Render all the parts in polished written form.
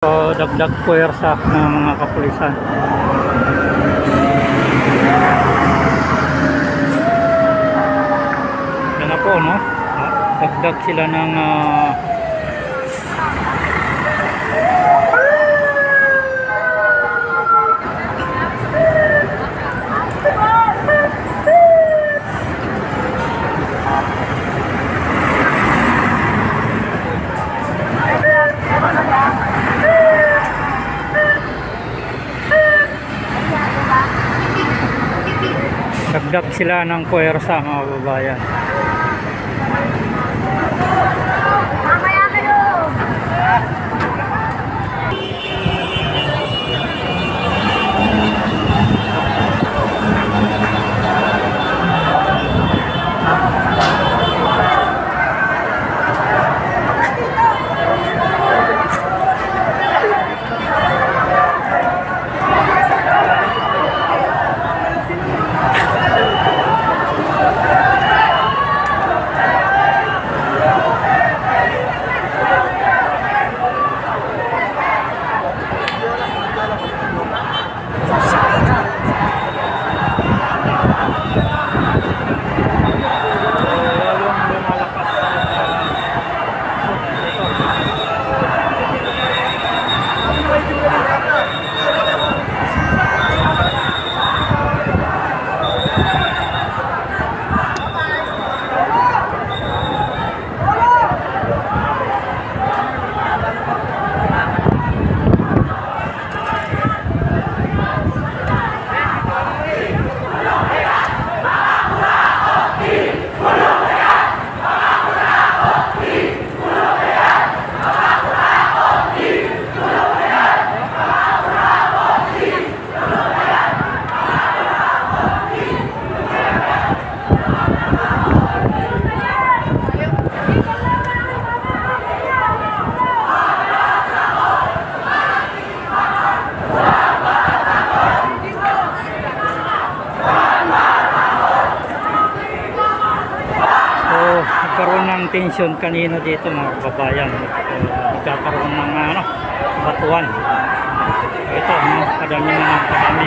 So, dagdag puwersa ng mga kapulisan. Yan na po, no? Dagdag sila ng dagdag sila ng puwersa, mga babayan. Nagkaroon ng tension kanina dito, mga kababayan. Nagkakaroon ng batuan. Ito, kadami naman, kadami.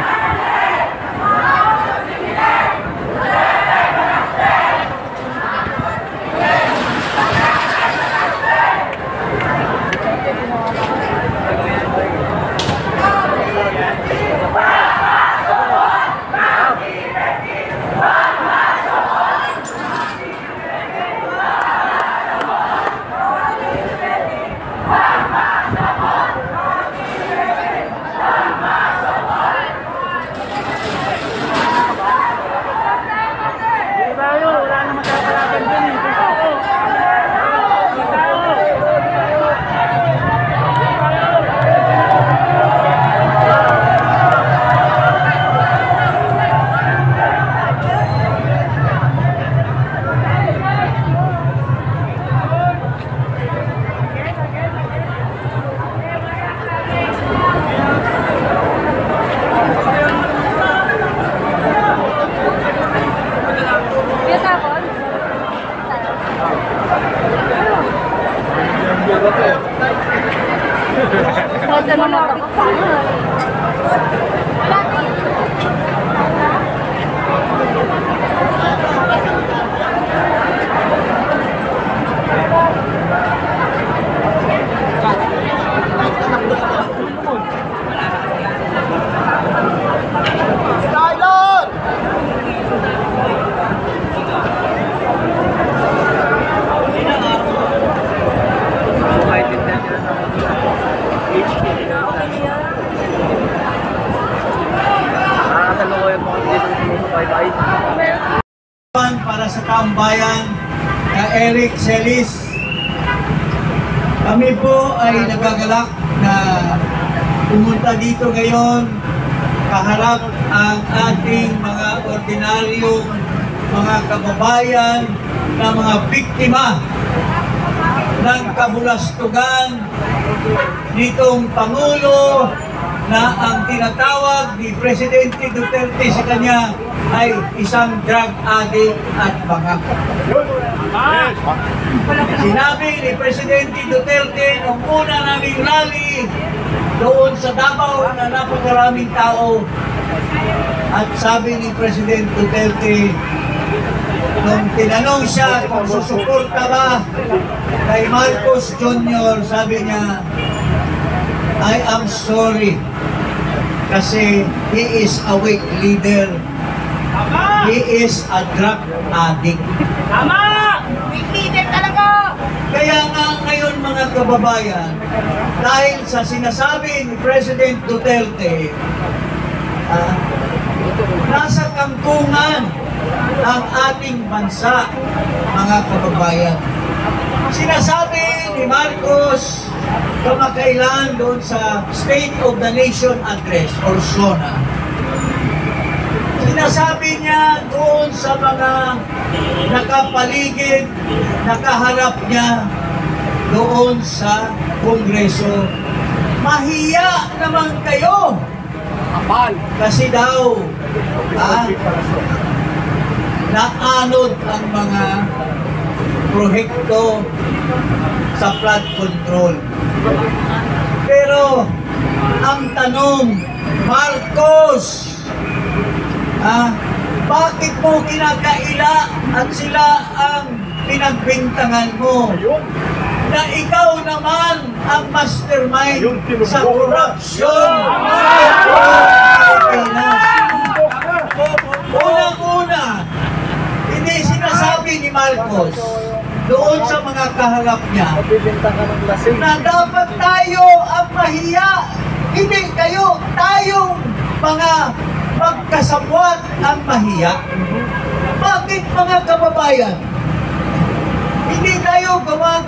Para sa taong bayan na Eric Celis, kami po ay nagagalak na pumunta dito ngayon kaharap ang ating mga ordinaryong mga kababayan na mga biktima ng kabulastugan nitong Pangulo na ang tinatawag ni Presidente Duterte sa kanya ay isang drug addict at bangak. Sinabi ni Presidente Duterte nung una naming rally doon sa Davao na napakaraming tao. At sabi ni President Duterte, nung tinanong siya kung susuporta ba kay Marcos Jr., sabi niya, I am sorry kasi he is a weak leader. He is a drug addict. Tama! Weak leader talaga! Kaya nga ngayon mga kababayan, dahil sa sinasabi ni President Duterte, nasa kangkungan ang ating bansa, mga kababayan. Sinasabi ni Marcos kamakailan doon sa State of the Nation Address or SONA, sinasabi niya doon sa mga nakapaligid, nakaharap niya doon sa Kongreso, mahiya naman kayo. Kasi daw, naanod ang mga proyekto sa flood control. Pero, ang tanong, Marcos, bakit mo kinakaila at sila ang pinagbintangan mo? Na ikaw naman ang mastermind sa korupsyon sa Pilipinas. Unang-una, hindi sinasabi ni Marcos doon sa mga kaharap niya na dapat tayo ang mahiya. Hindi kayo, tayong mga magkasabwat ang mahiya. Bakit mga kababayan? Hindi tayo gawa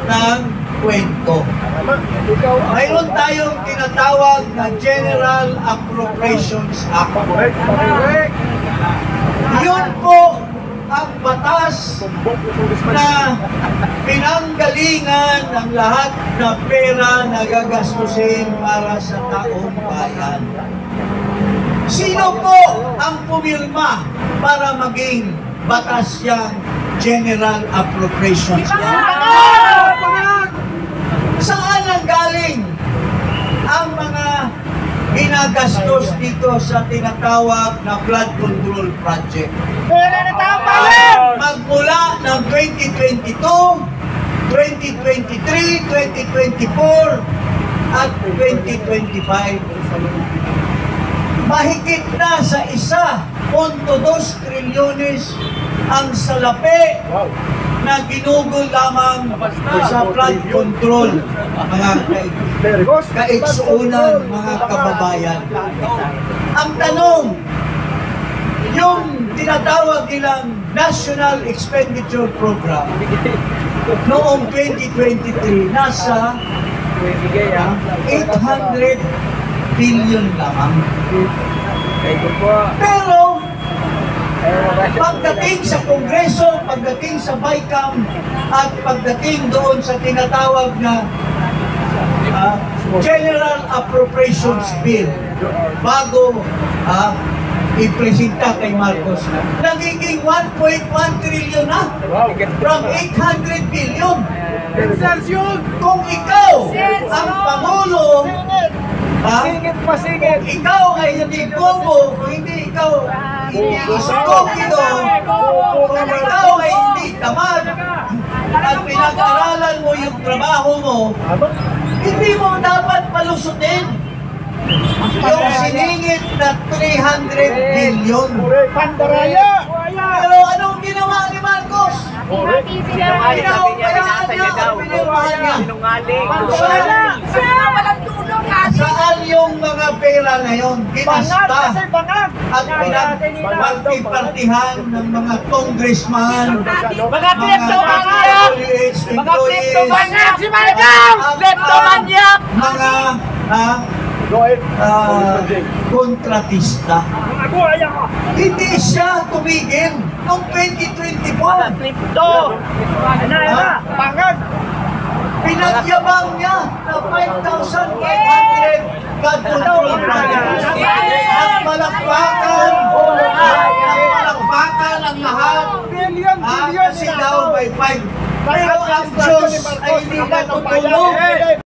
ng kwento. Mayroon tayong tinatawag na General Appropriations Act. Yun po ang batas na pinanggalingan ng lahat na pera na gagastusin para sa taong bayan. Sino po ang pumirma para maging batas yang General Appropriations Act? Saan ang galing ang mga ginagastos dito sa tinatawag na flood control project? Magmula ng 2022, 2023, 2024 at 2025. Mahigit na sa 1.2 trilyones ang salapi na ginugol lamang sa flood control, mga kaitsuunan, mga kababayan. Ang tanong, yung tinatawag nilang National Expenditure Program noong 2023, nasa 800 billion lamang. Pero, pagdating sa Kongreso, pagdating sa BICAM, at pagdating doon sa tinatawag na General Appropriations Bill, bago ipresenta kay Marcos, nagiging 1.1 trillion na from 800 billion. Kung ikaw ang Pangulo, kung ikaw ay hindi bobo, kung hindi ikaw hindi istupido, kung ikaw ay hindi tamad, at pinag-aralan mo yung trabaho mo, hindi mo dapat palusutin yung siningit na 300 billion. Pero anong ginawa ni Marcos? Pinaupayahan niya at pinaupahan niya. Saan yung mga pera ngayon? Ginasta at pinagpartihan ng mga congressman, mga employees, mga kontratista. Hindi siya tumigil noong 2024. Pinagyabang niya na 5,500 flood control projects. Nagpalakpakan ang lahat. Kasi daw may Pero ang Diyos ay hindi natutulog.